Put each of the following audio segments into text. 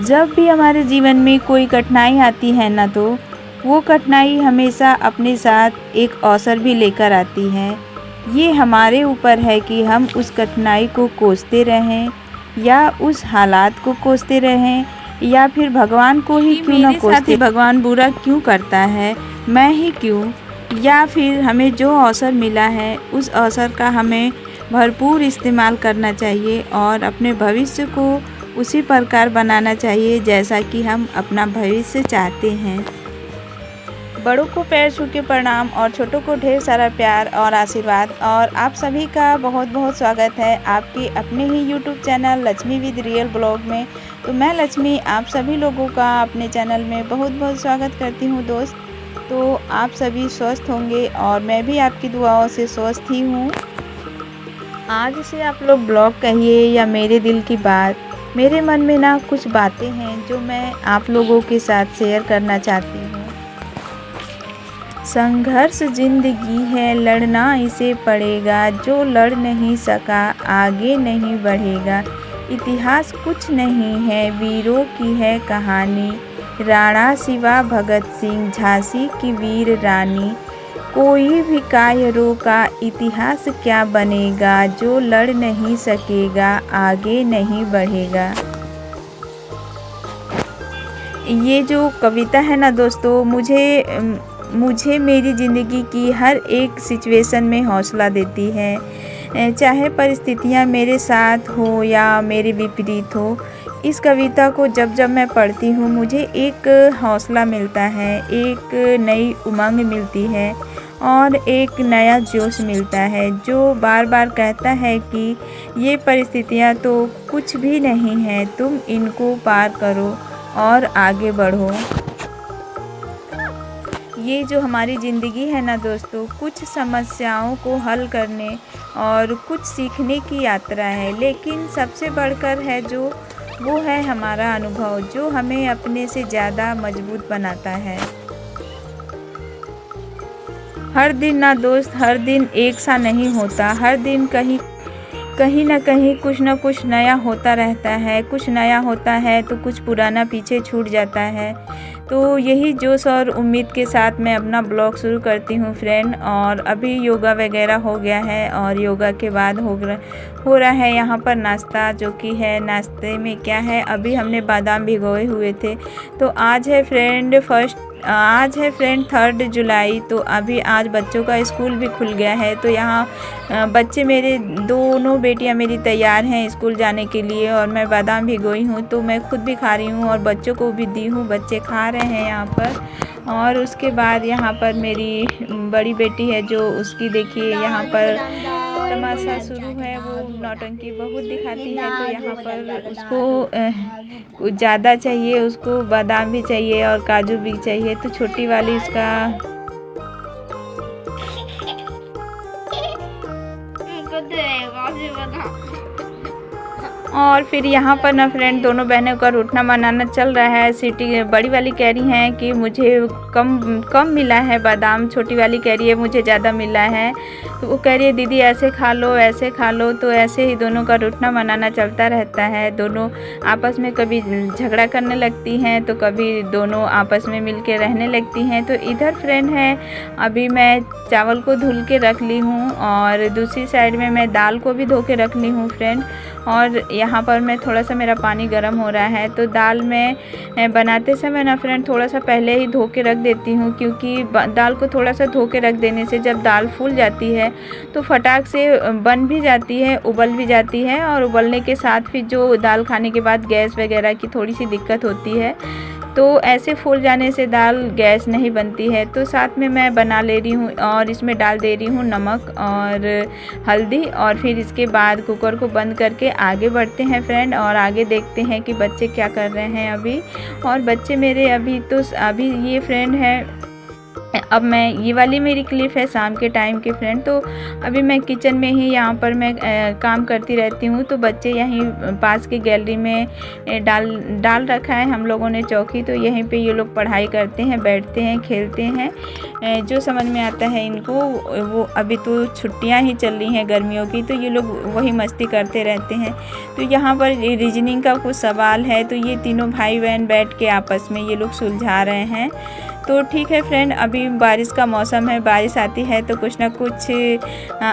जब भी हमारे जीवन में कोई कठिनाई आती है ना, तो वो कठिनाई हमेशा अपने साथ एक अवसर भी लेकर आती है। ये हमारे ऊपर है कि हम उस कठिनाई को कोसते रहें या उस हालात को कोसते रहें, या फिर भगवान को ही क्यों ना कोसते, भगवान बुरा क्यों करता है, मैं ही क्यों, या फिर हमें जो अवसर मिला है उस अवसर का हमें भरपूर इस्तेमाल करना चाहिए और अपने भविष्य को उसी प्रकार बनाना चाहिए जैसा कि हम अपना भविष्य चाहते हैं। बड़ों को पैर छू के प्रणाम और छोटों को ढेर सारा प्यार और आशीर्वाद। और आप सभी का बहुत बहुत स्वागत है आपके अपने ही YouTube channel Lakshmi with real blog में। तो मैं लक्ष्मी आप सभी लोगों का अपने चैनल में बहुत बहुत स्वागत करती हूँ दोस्त। तो आप सभी स्वस्थ होंगे और मैं भी आपकी दुआओं से स्वस्थ ही हूँ। आज से आप लोग ब्लॉग कहिए या मेरे दिल की बात, मेरे मन में ना कुछ बातें हैं जो मैं आप लोगों के साथ शेयर करना चाहती हूँ। संघर्ष जिंदगी है, लड़ना इसे पड़ेगा, जो लड़ नहीं सका आगे नहीं बढ़ेगा। इतिहास कुछ नहीं है, वीरों की है कहानी, राणा शिवा भगत सिंह झांसी की वीर रानी। कोई भी कायरों का इतिहास क्या बनेगा, जो लड़ नहीं सकेगा आगे नहीं बढ़ेगा। ये जो कविता है ना दोस्तों, मुझे मेरी ज़िंदगी की हर एक सिचुएशन में हौसला देती है, चाहे परिस्थितियाँ मेरे साथ हो या मेरे विपरीत हो। इस कविता को जब जब मैं पढ़ती हूँ मुझे एक हौसला मिलता है, एक नई उमंग मिलती है और एक नया जोश मिलता है जो बार बार कहता है कि ये परिस्थितियाँ तो कुछ भी नहीं है, तुम इनको पार करो और आगे बढ़ो। ये जो हमारी ज़िंदगी है ना दोस्तों, कुछ समस्याओं को हल करने और कुछ सीखने की यात्रा है, लेकिन सबसे बढ़कर है जो वो है हमारा अनुभव, जो हमें अपने से ज़्यादा मजबूत बनाता है। हर दिन ना दोस्त, हर दिन एक सा नहीं होता, हर दिन कहीं ना कहीं कुछ ना कुछ नया होता रहता है। कुछ नया होता है तो कुछ पुराना पीछे छूट जाता है। तो यही जोश और उम्मीद के साथ मैं अपना ब्लॉग शुरू करती हूँ फ्रेंड। और अभी योगा वगैरह हो गया है और योगा के बाद हो रहा है यहाँ पर नाश्ता, जो कि है नाश्ते में क्या है, अभी हमने बादाम भिगोए हुए थे। तो आज है फ्रेंड 3 जुलाई। तो अभी आज बच्चों का स्कूल भी खुल गया है। तो यहाँ बच्चे मेरे दोनों बेटियाँ मेरी तैयार हैं स्कूल जाने के लिए और मैं बादाम भिगोई हूँ, तो मैं खुद भी खा रही हूँ और बच्चों को भी दी हूँ, बच्चे खा रहे हैं यहाँ पर। और उसके बाद यहाँ पर मेरी बड़ी बेटी है जो उसकी देखिए यहाँ पर तमाशा शुरू है, वो नौटंकी बहुत दिखाती है। तो यहाँ पर उसको ज़्यादा चाहिए, उसको बादाम भी चाहिए और काजू भी चाहिए। तो छोटी वाली उसका और फिर यहाँ पर ना फ्रेंड दोनों बहनों का रूठना मनाना चल रहा है। सिटी बड़ी वाली कह रही हैं कि मुझे कम मिला है बादाम, छोटी वाली कह रही है मुझे ज़्यादा मिला है। तो वो कह रही है दीदी ऐसे खा लो ऐसे खा लो। तो ऐसे ही दोनों का रूठना मनाना चलता रहता है। दोनों आपस में कभी झगड़ा करने लगती हैं तो कभी दोनों आपस में मिल के रहने लगती हैं। तो इधर फ्रेंड है, अभी मैं चावल को धुल के रख ली हूँ और दूसरी साइड में मैं दाल को भी धो के रख ली हूँ फ्रेंड। और यहाँ पर मैं थोड़ा सा मेरा पानी गर्म हो रहा है। तो दाल में बनाते समय ना फ्रेंड थोड़ा सा पहले ही धो के रख देती हूँ, क्योंकि दाल को थोड़ा सा धो के रख देने से जब दाल फूल जाती है तो फटाक से बन भी जाती है, उबल भी जाती है। और उबलने के साथ फिर जो दाल खाने के बाद गैस वगैरह की थोड़ी सी दिक्कत होती है, तो ऐसे फूल जाने से दाल गैस नहीं बनती है। तो साथ में मैं बना ले रही हूँ और इसमें डाल दे रही हूँ नमक और हल्दी। और फिर इसके बाद कुकर को बंद करके आगे बढ़ते हैं फ्रेंड और आगे देखते हैं कि बच्चे क्या कर रहे हैं अभी। और बच्चे मेरे अभी ये फ्रेंड है अब मैं ये वाली मेरी क्लिप है शाम के टाइम की फ्रेंड। तो अभी मैं किचन में ही यहाँ पर मैं काम करती रहती हूँ। तो बच्चे यहीं पास की गैलरी में डाल रखा है हम लोगों ने चौकी। तो यहीं पे ये लोग पढ़ाई करते हैं, बैठते हैं, खेलते हैं, जो समझ में आता है इनको वो। अभी तो छुट्टियाँ ही चल रही हैं गर्मियों की, तो ये लोग वही मस्ती करते रहते हैं। तो यहाँ पर रीजनिंग का कुछ सवाल है, तो ये तीनों भाई बहन बैठ के आपस में ये लोग सुलझा रहे हैं। तो ठीक है फ्रेंड, अभी बारिश का मौसम है, बारिश आती है तो कुछ ना कुछ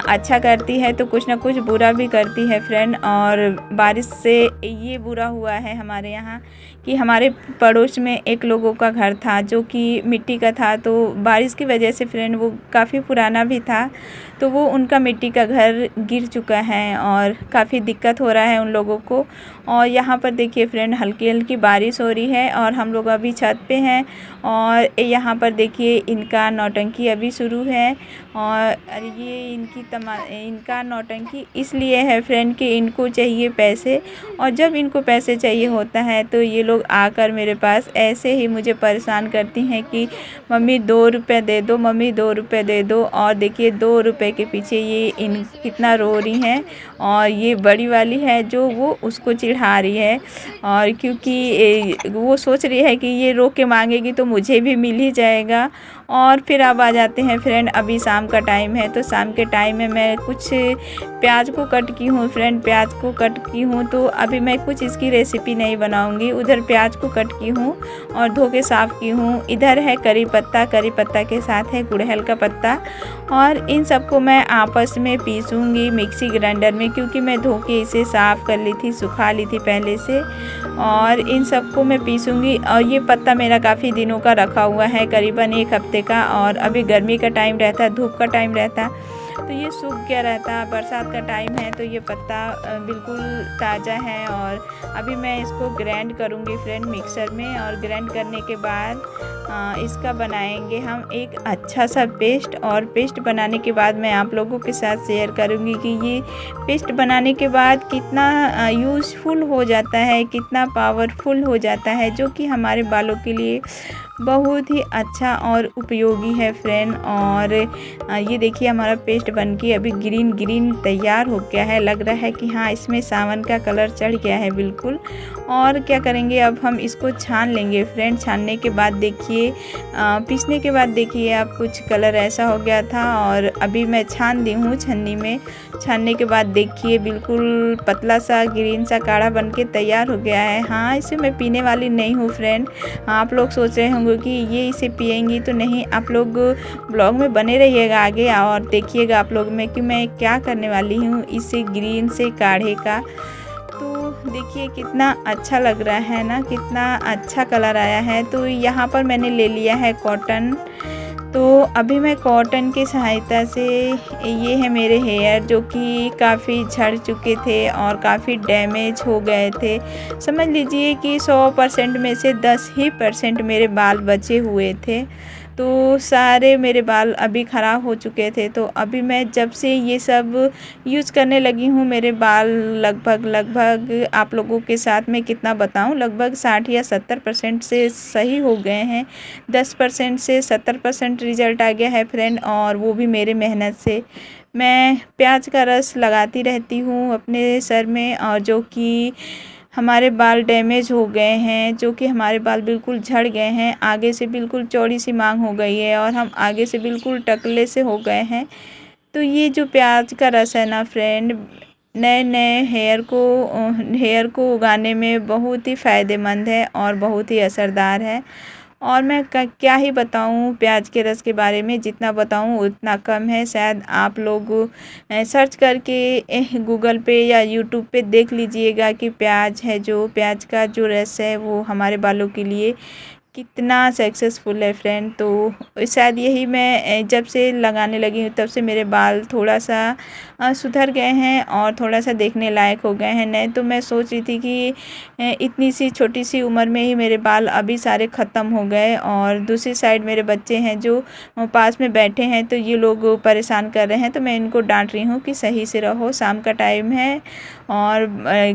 अच्छा करती है तो कुछ ना कुछ बुरा भी करती है फ्रेंड। और बारिश से ये बुरा हुआ है हमारे यहाँ कि हमारे पड़ोस में एक लोगों का घर था जो कि मिट्टी का था। तो बारिश की वजह से फ्रेंड वो काफ़ी पुराना भी था, तो वो उनका मिट्टी का घर गिर चुका है और काफ़ी दिक्कत हो रहा है उन लोगों को। और यहाँ पर देखिए फ्रेंड, हल्की हल्की बारिश हो रही है और हम लोग अभी छत पे हैं। और यहाँ पर देखिए इनका नौटंकी अभी शुरू है। और ये इनका नौटंकी इसलिए है फ्रेंड कि इनको चाहिए पैसे, और जब इनको पैसे चाहिए होता है तो ये लोग आकर मेरे पास ऐसे ही मुझे परेशान करती हैं कि मम्मी 2 रुपये दे दो, मम्मी 2 रुपये दे दो। और देखिए 2 रुपये के पीछे ये कितना रो रही हैं। और ये बड़ी वाली है जो वो उसको चिढ़ा रही है, और क्योंकि वो सोच रही है कि ये रो के मांगेगी तो मुझे भी मिल ही जाएगा। और फिर अब आ जाते हैं फ्रेंड, अभी शाम का टाइम है। तो शाम के टाइम में मैं कुछ प्याज को कट की हूँ फ्रेंड, प्याज को कट की हूँ। तो अभी मैं कुछ इसकी रेसिपी नहीं बनाऊँगी। उधर प्याज को कट की हूँ और धो के साफ़ की हूँ। इधर है करी पत्ता, करी पत्ता के साथ है गुड़हल का पत्ता। और इन सबको मैं आपस में पीसूँगी मिक्सी ग्राइंडर में, क्योंकि मैं धो के इसे साफ़ कर ली थी, सुखा ली थी पहले से। और इन सबको मैं पीसूँगी। और ये पत्ता मेरा काफ़ी दिनों का रखा हुआ है, करीबन 1 हफ्ते का। और अभी गर्मी का टाइम रहता है, धूप का टाइम रहता है तो ये सूख गया रहता है। बरसात का टाइम है तो ये पत्ता बिल्कुल ताज़ा है। और अभी मैं इसको ग्राइंड करूँगी फ्रेंड मिक्सर में। और ग्राइंड करने के बाद इसका बनाएंगे हम एक अच्छा सा पेस्ट। और पेस्ट बनाने के बाद मैं आप लोगों के साथ शेयर करूँगी कि ये पेस्ट बनाने के बाद कितना यूज़फुल हो जाता है, कितना पावरफुल हो जाता है, जो कि हमारे बालों के लिए बहुत ही अच्छा और उपयोगी है फ्रेंड। और ये देखिए हमारा पेस्ट बनके अभी ग्रीन ग्रीन तैयार हो गया है। लग रहा है कि हाँ, इसमें सावन का कलर चढ़ गया है बिल्कुल। और क्या करेंगे, अब हम इसको छान लेंगे फ्रेंड। छानने के बाद देखिए, पीसने के बाद देखिए अब कुछ कलर ऐसा हो गया था। और अभी मैं छान दी हूँ छन्नी में। छानने के बाद देखिए बिल्कुल पतला सा ग्रीन सा काढ़ा बनके तैयार हो गया है। हाँ, इसे मैं पीने वाली नहीं हूँ फ्रेंड। आप लोग सोच रहे होंगे कि ये इसे पिएंगी, तो नहीं। आप लोग ब्लॉग में बने रहिएगा आगे और देखिएगा आप लोग में कि मैं क्या करने वाली हूँ इसे ग्रीन से काढ़े का। तो देखिए कितना अच्छा लग रहा है ना, कितना अच्छा कलर आया है। तो यहाँ पर मैंने ले लिया है कॉटन। तो अभी मैं कॉटन की सहायता से, ये है मेरे हेयर जो कि काफ़ी झड़ चुके थे और काफ़ी डैमेज हो गए थे। समझ लीजिए कि 100% में से 10 ही % मेरे बाल बचे हुए थे। तो सारे मेरे बाल अभी ख़राब हो चुके थे। तो अभी मैं जब से ये सब यूज़ करने लगी हूँ, मेरे बाल लगभग आप लोगों के साथ में कितना बताऊँ, लगभग 60 या 70% से सही हो गए हैं। 10% से 70% रिज़ल्ट आ गया है फ्रेंड, और वो भी मेरे मेहनत से। मैं प्याज का रस लगाती रहती हूँ अपने सर में, और जो कि हमारे बाल डैमेज हो गए हैं, जो कि हमारे बाल बिल्कुल झड़ गए हैं। आगे से बिल्कुल चौड़ी सी मांग हो गई है और हम आगे से बिल्कुल टकले से हो गए हैं। तो ये जो प्याज का रस है ना फ्रेंड, नए नए हेयर को उगाने में बहुत ही फ़ायदेमंद है और बहुत ही असरदार है। और मैं क्या ही बताऊँ प्याज के रस के बारे में, जितना बताऊँ उतना कम है। शायद आप लोग सर्च करके गूगल पे या यूट्यूब पे देख लीजिएगा कि प्याज का जो रस है वो हमारे बालों के लिए कितना सक्सेसफुल है फ्रेंड। तो शायद यही मैं जब से लगाने लगी हूँ तब से मेरे बाल थोड़ा सा सुधर गए हैं और थोड़ा सा देखने लायक हो गए हैं। नहीं तो मैं सोच रही थी कि इतनी सी छोटी सी उम्र में ही मेरे बाल अभी सारे ख़त्म हो गए। और दूसरी साइड मेरे बच्चे हैं जो पास में बैठे हैं, तो ये लोग परेशान कर रहे हैं। तो मैं इनको डांट रही हूँ कि सही से रहो, शाम का टाइम है। और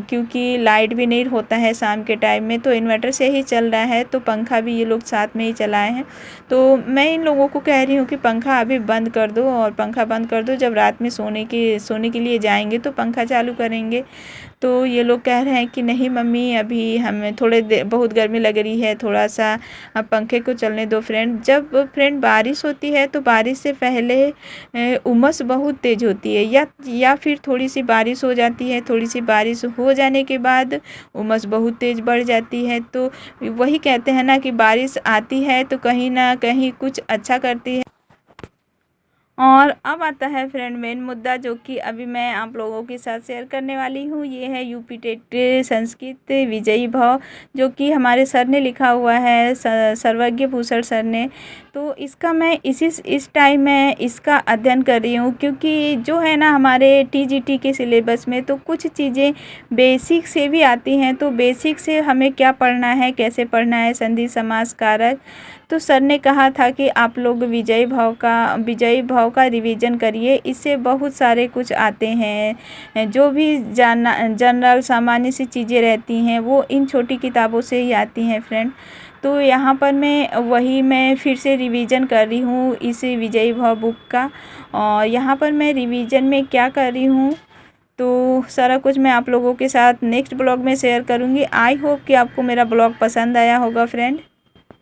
क्योंकि लाइट भी नहीं होता है शाम के टाइम में, तो इन्वर्टर से ही चल रहा है, तो पंखा भी ये लोग साथ में ही चलाए हैं। तो मैं इन लोगों को कह रही हूँ कि पंखा अभी बंद कर दो, और पंखा बंद कर दो, जब रात में सोने के लिए जाएंगे तो पंखा चालू करेंगे। तो ये लोग कह रहे हैं कि नहीं मम्मी, अभी हमें बहुत गर्मी लग रही है, थोड़ा सा पंखे को चलने दो। फ्रेंड, जब फ्रेंड बारिश होती है तो बारिश से पहले उमस बहुत तेज़ होती है, या फिर थोड़ी सी बारिश हो जाती है, थोड़ी सी बारिश हो जाने के बाद उमस बहुत तेज़ बढ़ जाती है। तो वही कहते हैं ना कि बारिश आती है तो कहीं ना कहीं कुछ अच्छा करती है। और अब आता है फ्रेंड मेन मुद्दा, जो कि अभी मैं आप लोगों के साथ शेयर करने वाली हूँ। ये है यूपी टेट संस्कृत विजयी भाव, जो कि हमारे सर ने लिखा हुआ है, सर्वज्ञ भूषण सर ने। तो इसका मैं इस टाइम में इसका अध्ययन कर रही हूँ, क्योंकि जो है ना हमारे टीजीटी के सिलेबस में तो कुछ चीज़ें बेसिक से भी आती हैं। तो बेसिक से हमें क्या पढ़ना है, कैसे पढ़ना है, संधि समास कारक। तो सर ने कहा था कि आप लोग विजयी भाव का रिवीजन करिए, इससे बहुत सारे कुछ आते हैं, जो भी जनरल सामान्य सी चीज़ें रहती हैं वो इन छोटी किताबों से ही आती हैं फ्रेंड। तो यहाँ पर मैं फिर से रिवीजन कर रही हूँ इस विजयी भाव बुक का। और यहाँ पर मैं रिवीजन में क्या कर रही हूँ, तो सारा कुछ मैं आप लोगों के साथ नेक्स्ट ब्लॉग में शेयर करूँगी। आई होप कि आपको मेरा ब्लॉग पसंद आया होगा फ्रेंड।